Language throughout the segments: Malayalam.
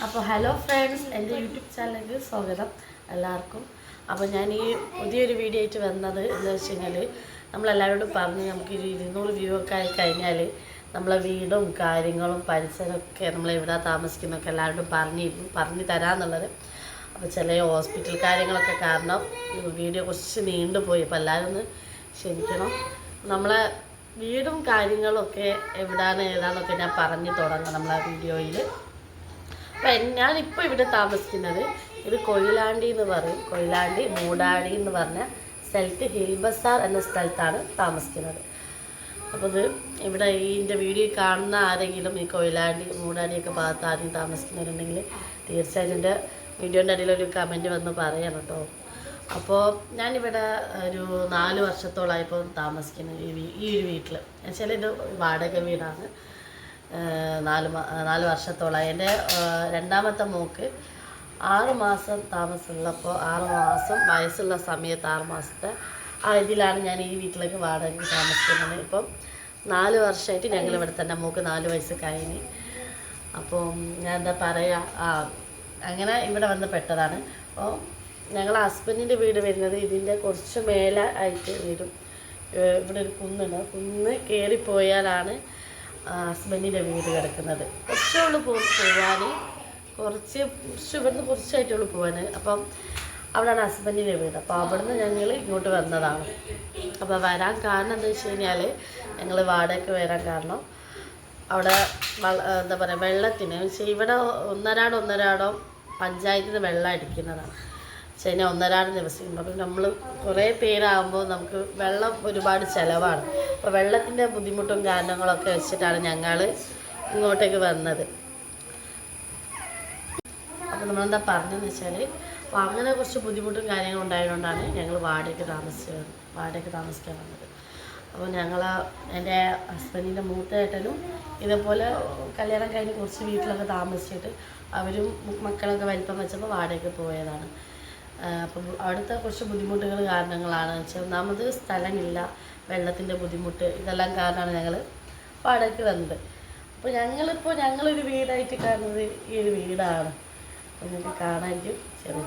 അപ്പോൾ ഹലോ ഫ്രണ്ട്സ്, എൻ്റെ യൂട്യൂബ് ചാനലിലേക്ക് സ്വാഗതം എല്ലാവർക്കും. അപ്പോൾ ഞാൻ ഈ പുതിയൊരു വീഡിയോ ആയിട്ട് വന്നത് എന്ന് വെച്ച് കഴിഞ്ഞാൽ, നമ്മളെല്ലാവരോടും പറഞ്ഞ് നമുക്കൊരു 200 വ്യൂ ഒക്കെ ആയി കഴിഞ്ഞാൽ നമ്മളെ വീടും കാര്യങ്ങളും പരിസരമൊക്കെ നമ്മളെവിടെ താമസിക്കുന്നൊക്കെ എല്ലാവരോടും പറഞ്ഞു തരാമെന്നുള്ളത്. അപ്പോൾ ചില ഹോസ്പിറ്റൽ കാര്യങ്ങളൊക്കെ കാരണം വീഡിയോ കുറച്ച് നീണ്ടുപോയി. അപ്പോൾ എല്ലാവരും ഒന്ന് ക്ഷമിക്കണം. നമ്മളെ വീടും കാര്യങ്ങളൊക്കെ എവിടെയാണ് ഏതാണെന്നൊക്കെ ഞാൻ പറഞ്ഞു തുടങ്ങാം നമ്മളെ വീഡിയോയിൽ. അപ്പം ഞാനിപ്പോൾ ഇവിടെ താമസിക്കുന്നത് ഇത് കൊയിലാണ്ടി എന്ന് പറയും. കൊയിലാണ്ടി മൂടാടി എന്ന് പറഞ്ഞ സ്ഥലത്ത് ഹിൽ ബസാർ എന്ന സ്ഥലത്താണ് താമസിക്കുന്നത്. അപ്പോൾ ഇത് ഇവിടെ എൻ്റെ വീഡിയോ കാണുന്ന ആരെങ്കിലും ഈ കൊയിലാണ്ടി മൂടാടിയൊക്കെ ഭാഗത്ത് ആരെങ്കിലും താമസിക്കുന്നവരുണ്ടെങ്കിൽ തീർച്ചയായിട്ടും എൻ്റെ വീഡിയോൻ്റെ അടിയിലൊരു കമൻറ്റ് വന്ന് പറയാം കേട്ടോ. അപ്പോൾ ഞാനിവിടെ ഒരു 4 വർഷത്തോളമായിപ്പോൾ താമസിക്കുന്നത് ഈ ഒരു വീട്ടിൽ. എന്നുവെച്ചാൽ ഇത് വാടക വീടാണ്. 4 വർഷത്തോളമായി. എൻ്റെ രണ്ടാമത്തെ മോൾക്ക് 6 മാസം താമസമുള്ളപ്പോൾ 6 മാസം വയസ്സുള്ള സമയത്ത് 6 മാസത്തെ ഇതിലാണ് ഞാൻ ഈ വീട്ടിലേക്ക് വാടകയ്ക്ക് താമസിക്കുന്നത്. ഇപ്പം 4 വർഷമായിട്ട് ഞങ്ങളിവിടെ തന്നെ. മോൾക്ക് 4 വയസ്സ് കഴിഞ്ഞ്. അപ്പം ഞാൻ എന്താ പറയുക, അങ്ങനെ ഇവിടെ വന്ന് പെട്ടതാണ്. അപ്പോൾ ഞങ്ങളെ ഹസ്ബൻഡിൻ്റെ വീട് വരുന്നത് ഇതിൻ്റെ കുറച്ച് മേലെ ആയിട്ട് വരും. ഇവിടെ ഒരു കുന്നുണ്ട്. കുന്ന് കയറിപ്പോയാലാണ് ഹസ്ബൻഡിൻ്റെ വീട് കിടക്കുന്നത്. കുറച്ചുള്ളൂ പോവാൻ, കുറച്ച് ഇവിടുന്ന് കുറച്ചായിട്ടുള്ളൂ പോവാൻ. അപ്പം അവിടെയാണ് ഹസ്ബൻഡിൻ്റെ വീട്. അപ്പോൾ അവിടുന്ന് ഞങ്ങൾ ഇങ്ങോട്ട് വന്നതാണ്. അപ്പോൾ വരാൻ കാരണം എന്താ വെച്ച് കഴിഞ്ഞാൽ, ഞങ്ങൾ വാടകയ്ക്ക് വരാൻ കാരണം അവിടെ എന്താ പറയുക, വെള്ളത്തിന് ഇവിടെ ഒന്നരാടോ പഞ്ചായത്തിൽ നിന്ന് വെള്ളം അടിക്കുന്നതാണ്. ശനി 1.5 ദിവസം. അപ്പം നമ്മൾ കുറേ പേരാകുമ്പോൾ നമുക്ക് വെള്ളം ഒരുപാട് ചിലവാണ്. അപ്പോൾ വെള്ളത്തിൻ്റെ ബുദ്ധിമുട്ടും കാരണങ്ങളൊക്കെ വെച്ചിട്ടാണ് ഞങ്ങൾ ഇങ്ങോട്ടേക്ക് വന്നത്. അപ്പോൾ നമ്മളെന്താ പറഞ്ഞതെന്ന് വെച്ചാൽ, അപ്പോൾ അങ്ങനെ കുറച്ച് ബുദ്ധിമുട്ടും കാര്യങ്ങളും ഉണ്ടായതുകൊണ്ടാണ് ഞങ്ങൾ വാടകയ്ക്ക് താമസിക്കാൻ വന്നത്. അപ്പോൾ എൻ്റെ ഹസ്ബൻഡിൻ്റെ മൂത്തേട്ടനും ഇതേപോലെ കല്യാണം കഴിഞ്ഞ് കുറച്ച് വീട്ടിലൊക്കെ താമസിച്ചിട്ട് അവരും മക്കളൊക്കെ വലിപ്പം വെച്ചപ്പോൾ വാടകയ്ക്ക് പോയതാണ്. അപ്പം അവിടുത്തെ കുറച്ച് ബുദ്ധിമുട്ടുകൾ കാരണങ്ങളാണ് വെച്ചാൽ, ഒന്നാമത് സ്ഥലമില്ല, വെള്ളത്തിൻ്റെ ബുദ്ധിമുട്ട്, ഇതെല്ലാം കാരണമാണ് ഞങ്ങൾ വാടകയ്ക്ക് വന്നത്. അപ്പോൾ ഞങ്ങളൊരു വീടായിട്ട് കാണുന്നത് ഈ ഒരു വീടാണ്. അപ്പോൾ നിങ്ങൾക്ക് കാണാമെങ്കിൽ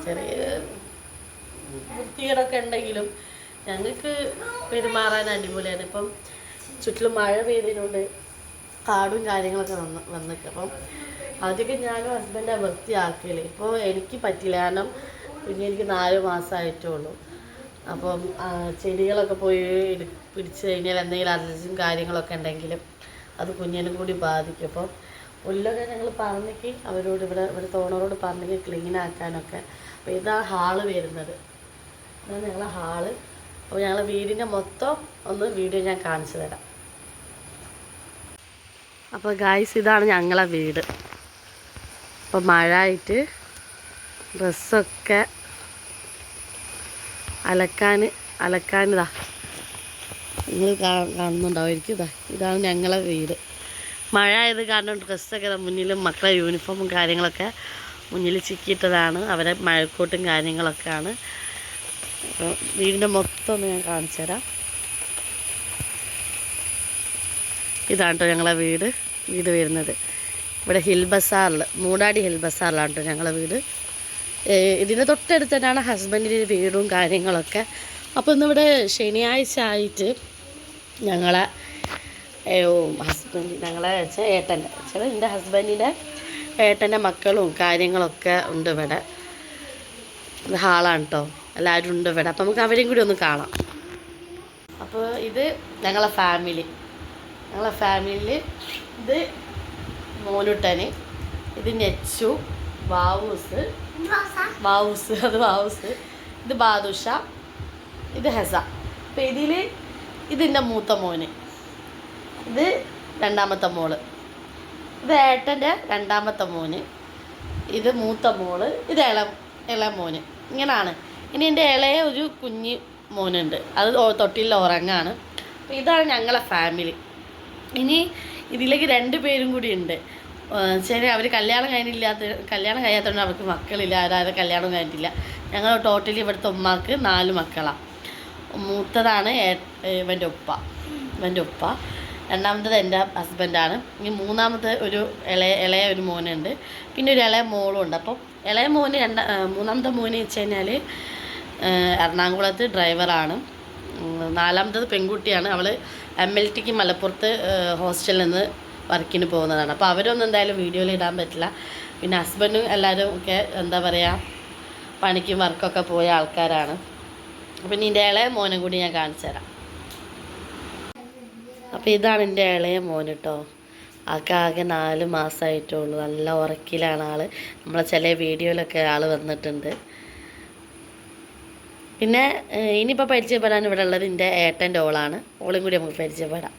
ചെറിയ വൃത്തികേടൊക്കെ ഉണ്ടെങ്കിലും ഞങ്ങൾക്ക് പെരുമാറാൻ അടിപൊളിയാണ്. ഇപ്പം ചുറ്റിലും മഴ പെയ്തതിനോണ്ട് കാടും കാര്യങ്ങളൊക്കെ വന്നിട്ട്, അപ്പം ആദ്യമൊക്കെ ഞാനും ഹസ്ബൻഡാണ് വൃത്തിയാക്കിയില്ലേ. ഇപ്പോൾ എനിക്ക് പറ്റില്ല, കാരണം പിന്നെ എനിക്ക് 4 മാസമായിട്ടുള്ളൂ. അപ്പം ചെടികളൊക്കെ പോയി പിടിച്ച് കഴിഞ്ഞാൽ എന്തെങ്കിലും അലർജിയും കാര്യങ്ങളൊക്കെ ഉണ്ടെങ്കിലും അത് കുഞ്ഞിനും കൂടി ബാധിക്കും. അപ്പം പുല്ലൊക്കെ ഞങ്ങൾ പറഞ്ഞേക്ക് അവരോട് ഇവിടെ ഓണറോട് പറഞ്ഞേക്ക് ക്ലീൻ ആക്കാനൊക്കെ. അപ്പോൾ ഇതാണ് ഹാള് വരുന്നത്. ഇതാണ് ഞങ്ങളെ ഹാള്. അപ്പോൾ ഞങ്ങളെ വീടിൻ്റെ മൊത്തം വീഡിയോ ഞാൻ കാണിച്ചു തരാം. അപ്പോൾ ഗായ്സ്, ഇതാണ് ഞങ്ങളെ വീട്. അപ്പോൾ മഴ ആയിട്ട് ഡ്രസ്സൊക്കെ അലക്കാനിതാ നിങ്ങൾ കാണുന്നുണ്ടാവുമായിരിക്കും. ഇതാണ് ഞങ്ങളെ വീട്. മഴ ആയത് കാരണം ഡ്രസ്സൊക്കെ മുന്നിലും മക്കളെ യൂണിഫോമും കാര്യങ്ങളൊക്കെ മുന്നിൽ ചിക്കിയിട്ടതാണ്. അവരെ മഴക്കോട്ടും കാര്യങ്ങളൊക്കെയാണ്. അപ്പോൾ വീടിൻ്റെ മൊത്തം ഞാൻ കാണിച്ചു തരാം. ഇതാണ് കേട്ടോ ഞങ്ങളെ വീട് വരുന്നത്. ഇവിടെ ഹിൽ ബസാറിൽ, മൂടാടി ഹിൽ ബസാറിലാണ് കേട്ടോ ഞങ്ങളെ വീട്. ഇതിൻ്റെ തൊട്ടടുത്ത് തന്നെയാണ് ഹസ്ബൻഡിൻ്റെ വീടും കാര്യങ്ങളൊക്കെ. അപ്പോൾ ഇന്നിവിടെ ശനിയാഴ്ച ആയിട്ട് ഞങ്ങളെ എൻ്റെ ഹസ്ബൻഡിൻ്റെ ഏട്ടൻ്റെ മക്കളും കാര്യങ്ങളൊക്കെ ഉണ്ട് ഇവിടെ. ഇത് ഹാളാണ് കേട്ടോ, എല്ലാവരും ഉണ്ട് ഇവിടെ. അപ്പോൾ നമുക്ക് അവരെയും കൂടി ഒന്ന് കാണാം. അപ്പോൾ ഇത് ഞങ്ങളെ ഫാമിലിയിൽ ഇത് മോനുട്ടന്, ഇത് നെച്ചു, വാവൂസ്, ഇത് ബാദുഷ, ഇത് ഹെസ. അപ്പോൾ ഇതിൻ്റെ മൂത്ത മോന്, ഇത് രണ്ടാമത്തെ മോള്, ഇത് ഏട്ടൻ്റെ രണ്ടാമത്തെ മോന്, ഇത് മൂത്ത മോള്, ഇത് ഇള മോന്. ഇങ്ങനെയാണ്. ഇനി എൻ്റെ ഇളയ ഒരു കുഞ്ഞ് മോനുണ്ട്, അത് തൊട്ടിൽ ഉറങ്ങാണ്. അപ്പോൾ ഇതാണ് ഞങ്ങളെ ഫാമിലി. ഇനി ഇതിലേക്ക് 2 പേരും കൂടി ഉണ്ട്. ശരി, അവർ കല്യാണം കഴിയാത്തതുകൊണ്ട് അവർക്ക് മക്കളില്ല. ആരും കല്യാണം കഴിഞ്ഞിട്ടില്ല. ഞങ്ങൾ ടോട്ടലി ഇവിടുത്തെ ഉമ്മാക്ക് 4 മക്കളാണ്. മൂത്തതാണ് ഇവൻ്റെ ഉപ്പ. രണ്ടാമത്തത് എൻ്റെ ഹസ്ബൻഡാണ്. ഇനി മൂന്നാമത്തെ ഒരു ഇളയ ഒരു മോനുണ്ട്, പിന്നെ ഒരു ഇളയ മോളും ഉണ്ട്. അപ്പം ഇളയ മോന് മൂന്നാമത്തെ മോന് വെച്ച് കഴിഞ്ഞാൽ എറണാകുളത്ത് ഡ്രൈവറാണ്. നാലാമത്തത് പെൺകുട്ടിയാണ്. അവൾ MLTക്ക് മലപ്പുറത്ത് ഹോസ്റ്റലിൽ നിന്ന് വർക്കിന് പോകുന്നതാണ്. അപ്പോൾ അവരൊന്നും എന്തായാലും വീഡിയോയിൽ ഇടാൻ പറ്റില്ല. പിന്നെ ഹസ്ബൻഡും എല്ലാവരും ഒക്കെ എന്താ പറയുക, പണിക്കും വർക്കൊക്കെ പോയ ആൾക്കാരാണ്. പിന്നെ എൻ്റെ ഇളയ മോനെ കൂടി ഞാൻ കാണിച്ചു തരാം. അപ്പോൾ ഇതാണ് എൻ്റെ ഇളയ മോൻ കേട്ടോ. ആകെ 4 മാസമായിട്ടുള്ളൂ. നല്ല ഉറക്കിലാണ് ആൾ. നമ്മളെ ചില വീഡിയോയിലൊക്കെ ആൾ വന്നിട്ടുണ്ട്. പിന്നെ ഇനിയിപ്പോൾ പരിചയപ്പെടാൻ ഇവിടെ ഉള്ളത് എൻ്റെ ഏട്ടൻ്റെ ഓളാണ്. ഓളും കൂടി നമുക്ക് പരിചയപ്പെടാം.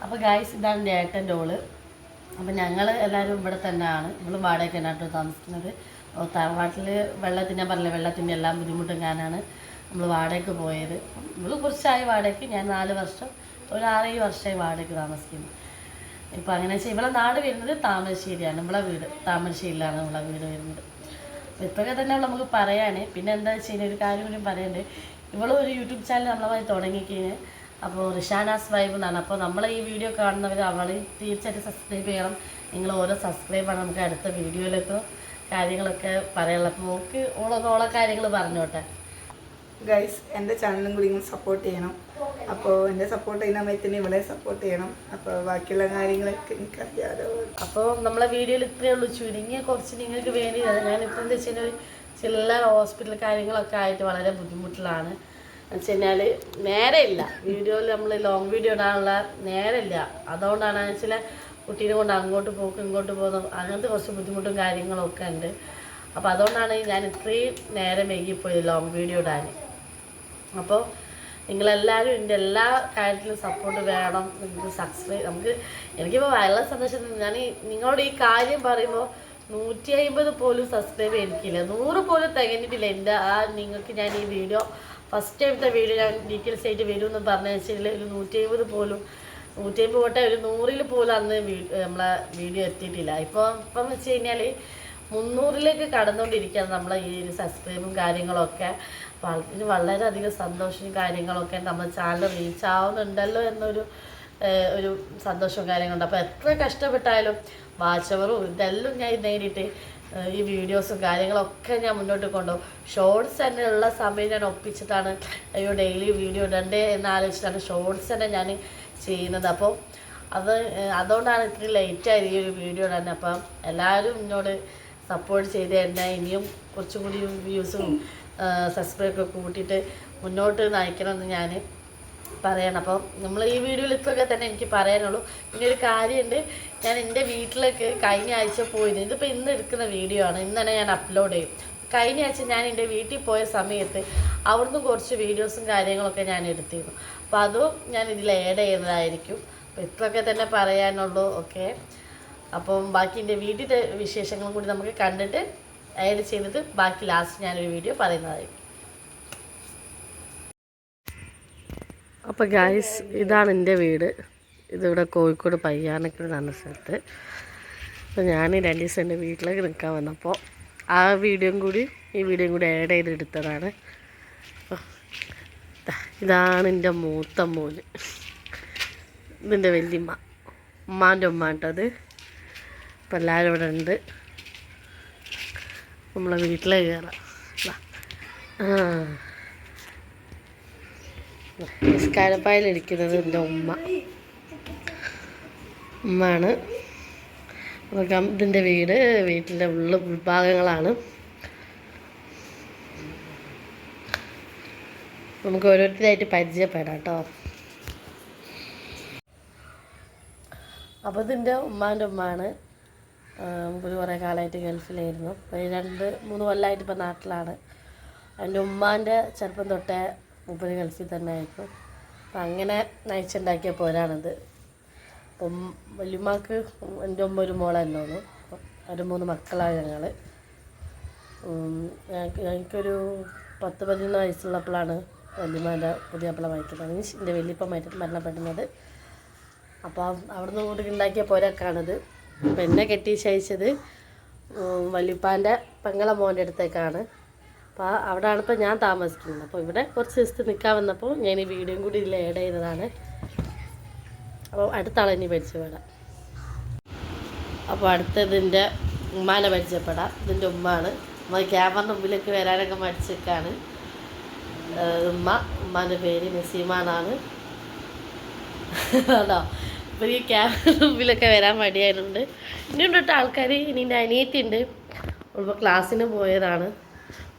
അപ്പോൾ ഗായ്സ്, ഇതാണ് എൻ്റെ ഏട്ടൻ്റെ ഓള്. അപ്പോൾ ഞങ്ങൾ എല്ലാവരും ഇവിടെ തന്നെയാണ്. നമ്മൾ വാടകയ്ക്ക് തന്നെയാട്ടോ താമസിക്കുന്നത്. തറവാട്ടിൽ വെള്ളത്തിന്, ഞാൻ പറഞ്ഞില്ല, വെള്ളത്തിൻ്റെ എല്ലാം ബുദ്ധിമുട്ടും കാരണമാണ് നമ്മൾ വാടകയ്ക്ക് പോയത്. നമ്മൾ കുറച്ചായി വാടകയ്ക്ക്. ഞാൻ 4 വർഷം, ഒരു 6-7 വർഷമായി വാടകയ്ക്ക് താമസിക്കുന്നു. ഇപ്പോൾ അങ്ങനെ വെച്ചാൽ ഇവളെ നാട് വരുന്നത് താമരശ്ശേരിയാണ്. നമ്മളെ വീട് താമരശ്ശേരിയിലാണ് നമ്മളെ വീട് വരുന്നത്. ഇപ്പോഴൊക്കെ തന്നെ നമുക്ക് പറയാനേ. പിന്നെ എന്താ വെച്ച് കഴിഞ്ഞാൽ ഒരു കാര്യം കൂടി പറയണ്ടേ, ഇവളൊരു യൂട്യൂബ് ചാനൽ നമ്മളമായി തുടങ്ങിക്കഴിഞ്ഞ്. അപ്പോൾ റിഷാനാസ് വൈബ് എന്നാണ്. അപ്പോൾ നമ്മളെ ഈ വീഡിയോ കാണുന്നവർ അവളെ തീർച്ചയായിട്ടും സബ്സ്ക്രൈബ് ചെയ്യണം. നിങ്ങൾ ഓരോ സബ്സ്ക്രൈബാണ് നമുക്ക് അടുത്ത വീഡിയോയിലൊക്കെ കാര്യങ്ങളൊക്കെ പറയാനുള്ളത്. അപ്പോൾ നോക്ക് ഓളെ കാര്യങ്ങൾ പറഞ്ഞോട്ടെ. ഗൈസ്, എൻ്റെ ചാനലും കൂടി നിങ്ങൾ സപ്പോർട്ട് ചെയ്യണം. അപ്പോൾ എൻ്റെ സപ്പോർട്ട് ചെയ്യുന്ന സമയത്തിന് ഇവിടെ സപ്പോർട്ട് ചെയ്യണം. അപ്പോൾ ബാക്കിയുള്ള കാര്യങ്ങളൊക്കെ എനിക്കറിയാലോ. അപ്പോൾ നമ്മളെ വീഡിയോയിൽ ഇത്രയേ ഉള്ളൂ. ചുരുങ്ങിയ കുറച്ച് നിങ്ങൾക്ക് വേണ്ടി ഞാനിപ്പോൾ എന്താ വെച്ച് കഴിഞ്ഞാൽ ചില ഹോസ്പിറ്റൽ കാര്യങ്ങളൊക്കെ ആയിട്ട് വളരെ ബുദ്ധിമുട്ടിലാണ്. എന്ന് വെച്ച് കഴിഞ്ഞാൽ നേരമില്ല, വീഡിയോയിൽ നമ്മൾ ലോങ് വീഡിയോ ഇടാനുള്ള നേരമില്ല. അതുകൊണ്ടാണ് ചില കുട്ടീനെ കൊണ്ട് അങ്ങോട്ട് പോക്ക് ഇങ്ങോട്ട് പോകുന്ന അങ്ങനത്തെ കുറച്ച് ബുദ്ധിമുട്ടും കാര്യങ്ങളൊക്കെ ഉണ്ട്. അപ്പോൾ അതുകൊണ്ടാണ് ഞാൻ ഇത്രയും നേരം വൈകിപ്പോയത് ലോങ് വീഡിയോ ഇടാൻ. അപ്പോൾ നിങ്ങളെല്ലാവരും എൻ്റെ എല്ലാ കാര്യത്തിലും സപ്പോർട്ട് വേണം. നിങ്ങൾക്ക് സബ്സ്ക്രൈബ്, എനിക്കിപ്പോൾ വളരെ സന്തോഷം. ഞാൻ നിങ്ങളോട് ഈ കാര്യം പറയുമ്പോൾ 150 പോലും സബ്സ്ക്രൈബ് എനിക്കില്ല, 100 പോലും തികഞ്ഞിട്ടില്ല. എൻ്റെ നിങ്ങൾക്ക് ഞാൻ ഈ വീഡിയോ ഫസ്റ്റ് ടൈമത്തെ വീഡിയോ ഞാൻ ഡീറ്റെയിൽസ് ആയിട്ട് വരുമെന്ന് പറഞ്ഞു വെച്ചാൽ ഒരു 150 പോലും, 150 പോട്ടെ, ഒരു 100 പോലും അന്ന് നമ്മളെ വീഡിയോ എത്തിയിട്ടില്ല. ഇപ്പം വെച്ച് കഴിഞ്ഞാൽ 300ലേക്ക് കടന്നുകൊണ്ടിരിക്കുകയാണ് നമ്മളെ ഈ ഒരു സബ്സ്ക്രൈബും കാര്യങ്ങളൊക്കെ. അപ്പോൾ ഇതിന് വളരെയധികം സന്തോഷവും കാര്യങ്ങളൊക്കെ നമ്മുടെ ചാനൽ റീച്ച് ആവുന്നുണ്ടല്ലോ എന്നൊരു സന്തോഷവും കാര്യങ്ങളുണ്ട്. അപ്പോൾ എത്ര കഷ്ടപ്പെട്ടായാലും വാച്ചവറും ഇതെല്ലാം ഞാൻ നേരിട്ട് ഈ വീഡിയോസും കാര്യങ്ങളൊക്കെ ഞാൻ മുന്നോട്ട് കൊണ്ടുപോകും. ഷോർട്സ് തന്നെ ഉള്ള സമയം ഞാൻ ഒപ്പിച്ചിട്ടാണ് ഡെയിലി വീഡിയോ ഇടണ്ടേ എന്ന് ആലോചിച്ചിട്ടാണ് ഷോർട്സ് തന്നെ ഞാൻ ചെയ്യുന്നത്. അപ്പോൾ അതുകൊണ്ടാണ് ഇത്തിരി ലേറ്റായത് ഈ ഒരു വീഡിയോ തന്നെ. അപ്പം എല്ലാവരും എന്നോട് സപ്പോർട്ട് ചെയ്ത് തന്നെ ഇനിയും കുറച്ചും കൂടി വ്യൂസും സബ്സ്ക്രൈബൊക്കെ കൂട്ടിയിട്ട് മുന്നോട്ട് നയിക്കണമെന്ന് ഞാൻ പറയണം. അപ്പം നമ്മൾ ഈ വീഡിയോയിൽ ഇത്രയൊക്കെ തന്നെ എനിക്ക് പറയാനുള്ളൂ. പിന്നെ ഒരു കാര്യമുണ്ട്, ഞാൻ എൻ്റെ വീട്ടിലേക്ക് കഴിഞ്ഞ ആഴ്ച പോയിരുന്നു. ഇതിപ്പോൾ ഇന്ന് എടുക്കുന്ന വീഡിയോ ആണ്, ഇന്ന് തന്നെ ഞാൻ അപ്ലോഡ് ചെയ്യും. കഴിഞ്ഞ ആഴ്ച ഞാൻ എൻ്റെ വീട്ടിൽ പോയ സമയത്ത് അവിടുന്ന് കുറച്ച് വീഡിയോസും കാര്യങ്ങളൊക്കെ ഞാൻ എടുത്തിരുന്നു. അപ്പോൾ അതും ഞാൻ ഇതിൽ ആഡ് ചെയ്യുന്നതായിരിക്കും. അപ്പോൾ ഇത്രയൊക്കെ തന്നെ പറയാനുള്ളൂ. ഓക്കെ, അപ്പം ബാക്കി എൻ്റെ വീട്ടിലെ വിശേഷങ്ങളും കൂടി നമുക്ക് കണ്ടിട്ട് ആഡ് ചെയ്തിട്ട് ബാക്കി ലാസ്റ്റ് ഞാനൊരു വീഡിയോ പറയുന്നതായിരിക്കും. അപ്പോൾ ഗായ്സ്, ഇതാണ് എൻ്റെ വീട്. ഇതിവിടെ കോഴിക്കോട് പയ്യാനക്കൽ എന്ന് പറഞ്ഞ സ്ഥലത്ത്. അപ്പോൾ ഞാൻ 2 ദിവസം എൻ്റെ വീട്ടിലേക്ക് നിൽക്കാൻ വന്നപ്പോൾ ആ വീഡിയോയും കൂടി ഈ വീഡിയോയും കൂടി ആഡ് ചെയ്തെടുത്തതാണ്. ഇതാണ് എൻ്റെ മൂത്ത മോന്, ഇതിൻ്റെ വല്യമ്മ, ഉമ്മാൻ്റെ ഉമ്മ കേട്ടത്. അപ്പം എല്ലാവരും ഇവിടെ ഉണ്ട്. നമ്മളെ വീട്ടിലേക്ക് കയറാം. നിസ്കാരപ്പായിലിരിക്കുന്നത് എൻ്റെ ഉമ്മാണ്. ഇതിൻ്റെ വീട്ടിൻ്റെ ഉൾഭാഗങ്ങളാണ്. നമുക്ക് ഓരോരുത്തരായിട്ട് പരിചയപ്പെടാം കേട്ടോ. അപ്പോൾ ഇതിൻ്റെ ഉമ്മാൻ്റെ ഉമ്മാണ്. മുമ്പ് കുറേ കാലമായിട്ട് ഗൾഫിലായിരുന്നു. 2-3 കൊല്ലമായിട്ട് ഇപ്പോൾ നാട്ടിലാണ്. എൻ്റെ ഉമ്മാൻ്റെ ചെറുപ്പം തൊട്ടേ മുമ്പ് ഗൾഫിൽ തന്നെ ആയിരുന്നു. അപ്പം അങ്ങനെ നയിച്ചുണ്ടാക്കിയ പോരാണിത്. അപ്പം വല്യമ്മക്ക് എൻ്റെ ഉമ്മ ഒരു മോളെന്നെ ഉള്ളൂ. ഒരു 3 മക്കളാണ് ഞങ്ങൾ. എനിക്കൊരു 10-11 വയസ്സുള്ളപ്പോഴാണ് വല്യമ്മേൻ്റെ പുതിയപ്പള മരിക്കുന്നത്, മീൻസ് എൻ്റെ വലിയപ്പ മരണപ്പെടുന്നത്. അപ്പോൾ അവിടുന്ന് കൂടി ഉണ്ടാക്കിയ പോരൊക്കെയാണിത്. അപ്പം എന്നെ കെട്ടിച്ചയച്ചത് വല്യപ്പാൻ്റെ പെങ്ങളെ മോൻ്റെ അടുത്തേക്കാണ്. അപ്പോൾ അവിടെയാണ് ഇപ്പോൾ ഞാൻ താമസിക്കുന്നത്. അപ്പോൾ ഇവിടെ കുറച്ച് ദിവസത്തെ നിൽക്കാൻ വന്നപ്പോൾ ഞാൻ ഈ വീഡിയോയും കൂടി ഇതിൽ ആഡ് ചെയ്തതാണ്. അപ്പോൾ അടുത്ത ആളെ ഇനി പരിചയപ്പെടാം. അപ്പോൾ അടുത്തതിൻ്റെ ഉമ്മാനെ പരിചയപ്പെടാം. ഇതിൻ്റെ ഉമ്മാണ്. ഉമ്മ ക്യാമറ മുമ്പിലേക്ക് വരാനൊക്കെ മടിച്ചേക്കാണ്. ഉമ്മാൻ്റെ പേര് നസീമാനാണ്. ആണോ? ഇപ്പോൾ ഈ ക്യാമറ മുമ്പിലൊക്കെ വരാൻ മടിയായിട്ടുണ്ട്. ഇനിയുണ്ട് കേട്ടോ ആൾക്കാർ. ഇനി എൻ്റെ അനിയത്തി ഉണ്ട്. അവളിപ്പോൾ ക്ലാസ്സിന് പോയതാണ്.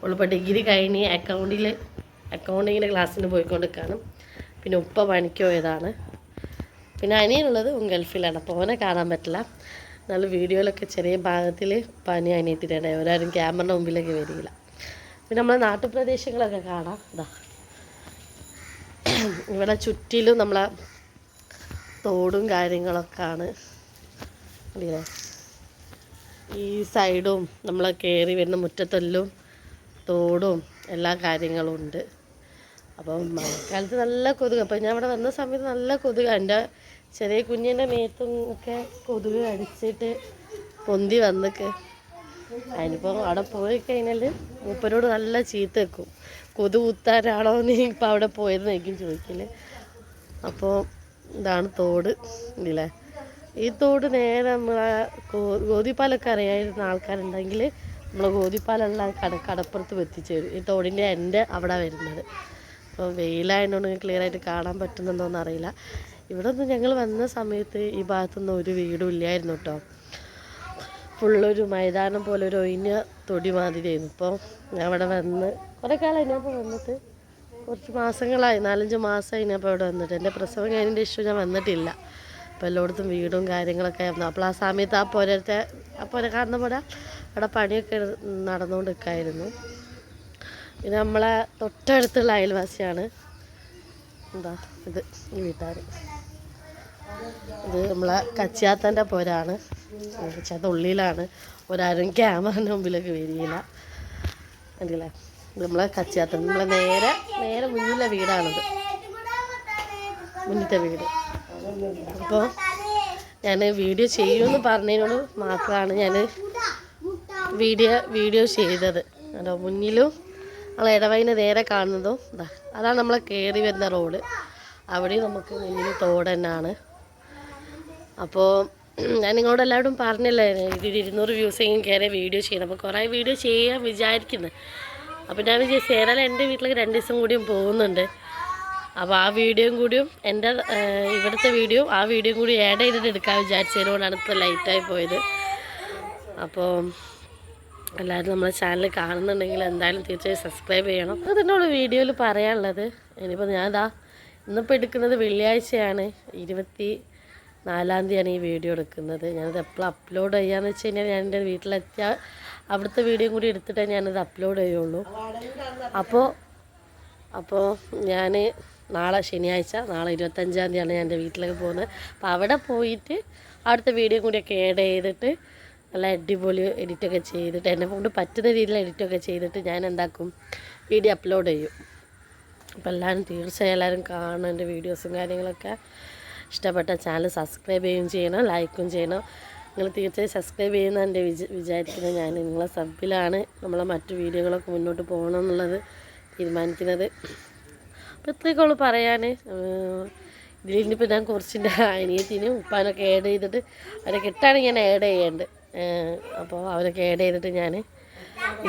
അവളിപ്പോൾ ഡിഗ്രി കഴിഞ്ഞ് അക്കൗണ്ടിങ്ങിൻ്റെ ക്ലാസ്സിന് പോയിക്കൊണ്ടിരിക്കുകയാണ്. പിന്നെ ഉപ്പ പണിക്ക് പോയതാണ്. പിന്നെ അനിയനുള്ളത് ഗൾഫിലാണ്. അപ്പോൾ അവനെ കാണാൻ പറ്റില്ല. നല്ല വീഡിയോയിലൊക്കെ ചെറിയ ഭാഗത്തിൽ പനി അനിയത്തിൻ്റെ ഒരാരും ക്യാമറയുടെ മുമ്പിലേക്ക് വരില്ല. പിന്നെ നമ്മളെ നാട്ടുപ്രദേശങ്ങളൊക്കെ കാണാം. ഇതാ ഇവിടെ ചുറ്റിലും നമ്മളെ തോടും കാര്യങ്ങളൊക്കെയാണ്. അല്ലേ? ഈ സൈഡും നമ്മൾ കയറി വരുന്ന മുറ്റത്തെല്ലാം തോടും എല്ലാ കാര്യങ്ങളും ഉണ്ട്. അപ്പം മഴക്കാലത്ത് നല്ല കൊതുക്. അപ്പം ഞാൻ ഇവിടെ വന്ന സമയത്ത് നല്ല കൊതുക്. എൻ്റെ ചെറിയ കുഞ്ഞിൻ്റെ മേത്തും ഒക്കെ കൊതുക് അടിച്ചിട്ട് പൊന്തി വന്നിക്ക്. അതിനിപ്പോൾ അവിടെ പോയി കഴിഞ്ഞാൽ മൂപ്പരോട് നല്ല ചീത്ത വെക്കും. കൊതുക് കുത്താനാണോ നീ ഇപ്പം അവിടെ പോയതെന്ന് എനിക്കും ചോദിക്കില്ല. അപ്പോൾ ഇതാണ് തോട്. ഇല്ലേ? ഈ തോട് നേരെ നമ്മളെ ഗോതിപ്പാലൊക്കെ അറിയായിരുന്ന ആൾക്കാരുണ്ടെങ്കിൽ നമ്മൾ ഗോതിപ്പാലുള്ള കടപ്പുറത്ത് എത്തിച്ചു തരും. ഈ തോടിൻ്റെ എൻ്റെ അവിടെ വരുന്നത്. അപ്പോൾ വെയിലായതുകൊണ്ട് ക്ലിയർ ആയിട്ട് കാണാൻ പറ്റുന്നുണ്ടോയെന്ന് അറിയില്ല. ഇവിടെ നിന്ന് ഞങ്ങൾ വന്ന സമയത്ത് ഈ ഭാഗത്തൊന്നും ഒരു വീടും ഇല്ലായിരുന്നു കേട്ടോ. ഫുള്ളൊരു മൈതാനം പോലെ ഒരു ഒഴിഞ്ഞ തൊടി മാതിരിയായിരുന്നു. ഇപ്പോൾ ഞാൻ ഇവിടെ വന്ന് കുറേ കാലം അതിനപ്പോൾ വന്നിട്ട് കുറച്ച് മാസങ്ങളായി, 4-5 മാസമായി ഞാൻ ഇപ്പോൾ ഇവിടെ വന്നിട്ട്. എൻ്റെ പ്രസവം കഴിഞ്ഞതിൻ്റെ ഇഷ്യൂ ഞാൻ വന്നിട്ടില്ല. അപ്പോൾ എല്ലായിടത്തും വീടും കാര്യങ്ങളൊക്കെ ആയിരുന്നു. അപ്പോൾ ആ സമയത്ത് ആ പുര കാണുന്ന പോലെ അവിടെ പണിയൊക്കെ നടന്നുകൊണ്ട് നിൽക്കായിരുന്നു. ഇത് നമ്മളെ തൊട്ടടുത്തുള്ള അയൽവാസിയാണ്. എന്താ ഇത് ഈ വീട്ടുകാർ. ഇത് നമ്മളെ കച്ചിയാത്തൻ്റെ പുരാണ്. കച്ചിയാത്ത ഉള്ളിലാണ്. ഒരാരും ക്യാമറൻ്റെ മുമ്പിലേക്ക് വരികയില്ല. കണ്ടില്ലേ? ഇത് നമ്മളെ കച്ചിയാത്ത നമ്മളെ നേരെ മുന്നിലെ വീടാണിത്. മുന്നിലത്തെ വീട്. അപ്പോൾ ഞാൻ വീഡിയോ ചെയ്യുമെന്ന് പറഞ്ഞതിനോട് മാത്രമാണ് ഞാൻ വീഡിയോ ചെയ്തത്. അതോ മുന്നിലും നമ്മളെ ഇടവഴിന് നേരെ കാണുന്നതും അതാണ് നമ്മളെ കയറി വരുന്ന റോഡ്. അവിടെ നമുക്ക് മുന്നിൽ തോട് തന്നെയാണ്. അപ്പോൾ ഞാൻ നിങ്ങളോട് എല്ലാവരും പറഞ്ഞല്ലേ ഇതിൽ 200 വ്യൂസെങ്കിലും കയറി വീഡിയോ ചെയ്യണം. അപ്പോൾ കുറേ വീഡിയോ ചെയ്യാൻ വിചാരിക്കുന്നത്. അപ്പോൾ ഞാൻ വിചാരിച്ചു ഏതായാലും എൻ്റെ വീട്ടിലേക്ക് 2 ദിവസം കൂടിയും പോകുന്നുണ്ട്. അപ്പോൾ ആ വീഡിയോയും കൂടിയും എൻ്റെ ഇവിടുത്തെ വീഡിയോ ആ വീഡിയോയും കൂടി ആഡ് ചെയ്തിട്ട് എടുക്കാൻ വിചാരിച്ചതിനോടാണ് ഇപ്പോൾ ലൈറ്റായി പോയത്. അപ്പോൾ എല്ലാവരും നമ്മളെ ചാനൽ കാണുന്നുണ്ടെങ്കിൽ എന്തായാലും തീർച്ചയായും സബ്സ്ക്രൈബ് ചെയ്യണം. അത് തന്നെയുള്ള വീഡിയോയിൽ പറയാനുള്ളത്. ഇനിയിപ്പോൾ ഇന്നിപ്പോൾ എടുക്കുന്നത് വെള്ളിയാഴ്ചയാണ്, 24-ാം തീയതിയാണ് ഈ വീഡിയോ എടുക്കുന്നത്. ഞാനത് എപ്പോഴും അപ്ലോഡ് ചെയ്യാന്ന് വെച്ച് കഴിഞ്ഞാൽ ഞാൻ എൻ്റെ വീട്ടിലെത്തിയാൽ അവിടുത്തെ വീഡിയോ കൂടി എടുത്തിട്ടേ ഞാനത് അപ്ലോഡ് ചെയ്യുള്ളൂ. അപ്പോൾ ഞാൻ നാളെ ശനിയാഴ്ച, നാളെ 25-ാം തീയതിയാണ് ഞാൻ എൻ്റെ വീട്ടിലേക്ക് പോകുന്നത്. അപ്പോൾ അവിടെ പോയിട്ട് അവിടുത്തെ വീഡിയോ കൂടിയൊക്കെ ആഡ് ചെയ്തിട്ട് നല്ല അടിപൊളി എഡിറ്റൊക്കെ ചെയ്തിട്ട് എന്നെ കൊണ്ട് പറ്റുന്ന രീതിയിൽ എഡിറ്റൊക്കെ ചെയ്തിട്ട് ഞാൻ എന്താക്കും വീഡിയോ അപ്ലോഡ് ചെയ്യും. അപ്പോൾ തീർച്ചയായും എല്ലാവരും കാണണം എൻ്റെ വീഡിയോസും കാര്യങ്ങളൊക്കെ. ഇഷ്ടപ്പെട്ട ചാനൽ സബ്സ്ക്രൈബ് ചെയ്യുകയും ചെയ്യണം, ലൈക്കും ചെയ്യണം. നിങ്ങൾ തീർച്ചയായും സബ്സ്ക്രൈബ് ചെയ്യുന്ന എൻ്റെ വിചാരിക്കുന്നത്. ഞാൻ നിങ്ങളെ സബിലാണ് നമ്മളെ മറ്റു വീഡിയോകളൊക്കെ മുന്നോട്ട് പോകണം എന്നുള്ളത് തീരുമാനിക്കുന്നത്. അപ്പോൾ ഇത്രയൊക്കെ പറയാൻ. ഇതിലിപ്പോൾ ഞാൻ കുറച്ചിൻ്റെ അനിയത്തിനും ഉപ്പാനൊക്കെ ആഡ് ചെയ്തിട്ട് അവരെ കിട്ടാണെങ്കിൽ ഞാൻ ആഡ് ചെയ്യേണ്ടത്. അപ്പോൾ അവരൊക്കെ ആഡ് ചെയ്തിട്ട് ഞാൻ ഈ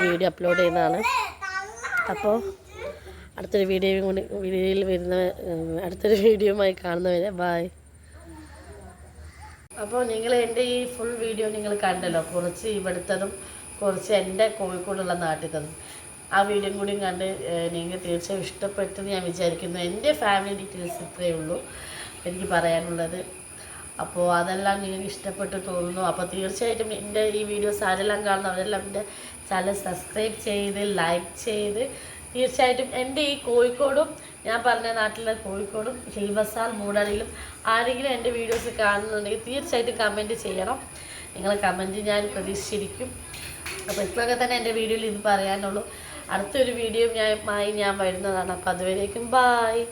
വീഡിയോ അപ്ലോഡ് ചെയ്യുന്നതാണ്. അപ്പോൾ അടുത്തൊരു വീഡിയോയിൽ വരുന്ന അടുത്തൊരു വീഡിയോയുമായി കാണുന്നവരെ ബായ്. അപ്പോൾ നിങ്ങൾ എൻ്റെ ഈ ഫുൾ വീഡിയോ നിങ്ങൾ കണ്ടല്ലോ. കുറച്ച് ഇവിടുത്തതും കുറച്ച് എൻ്റെ കോഴിക്കോടുള്ള നാട്ടിലതും ആ വീഡിയോയും കൂടിയും കണ്ട് നിങ്ങൾ തീർച്ചയായും ഇഷ്ടപ്പെട്ടെന്ന് ഞാൻ വിചാരിക്കുന്നു. എൻ്റെ ഫാമിലി ഡീറ്റെയിൽസ് ഇത്രയേ ഉള്ളൂ എനിക്ക് പറയാനുള്ളത്. അപ്പോൾ അതെല്ലാം നിങ്ങൾക്ക് ഇഷ്ടപ്പെട്ട് തോന്നുന്നു. അപ്പോൾ തീർച്ചയായിട്ടും എൻ്റെ ഈ വീഡിയോസ് ആരെല്ലാം കാണുന്നവരെല്ലാം എൻ്റെ ചാനൽ സബ്സ്ക്രൈബ് ചെയ്ത് ലൈക്ക് ചെയ്ത് തീർച്ചയായിട്ടും എൻ്റെ ഈ കോഴിക്കോടും ഞാൻ പറഞ്ഞ നാട്ടിലെ കോഴിക്കോടും ഹിൽബസാർ മൂടാടിയിലും ആരെങ്കിലും എൻ്റെ വീഡിയോസ് കാണുന്നുണ്ടെങ്കിൽ തീർച്ചയായിട്ടും കമൻറ്റ് ചെയ്യണം. നിങ്ങളെ കമൻറ്റ് ഞാൻ പ്രതീക്ഷിച്ചിരിക്കും. അപ്പോൾ ഇത്രയൊക്കെ തന്നെ എൻ്റെ വീഡിയോയിൽ ഇത് പറയാനുള്ളൂ. അടുത്തൊരു വീഡിയോ ഞാൻ വരുന്നതാണ്. അപ്പോൾ അതുവരേക്കും ബായ്.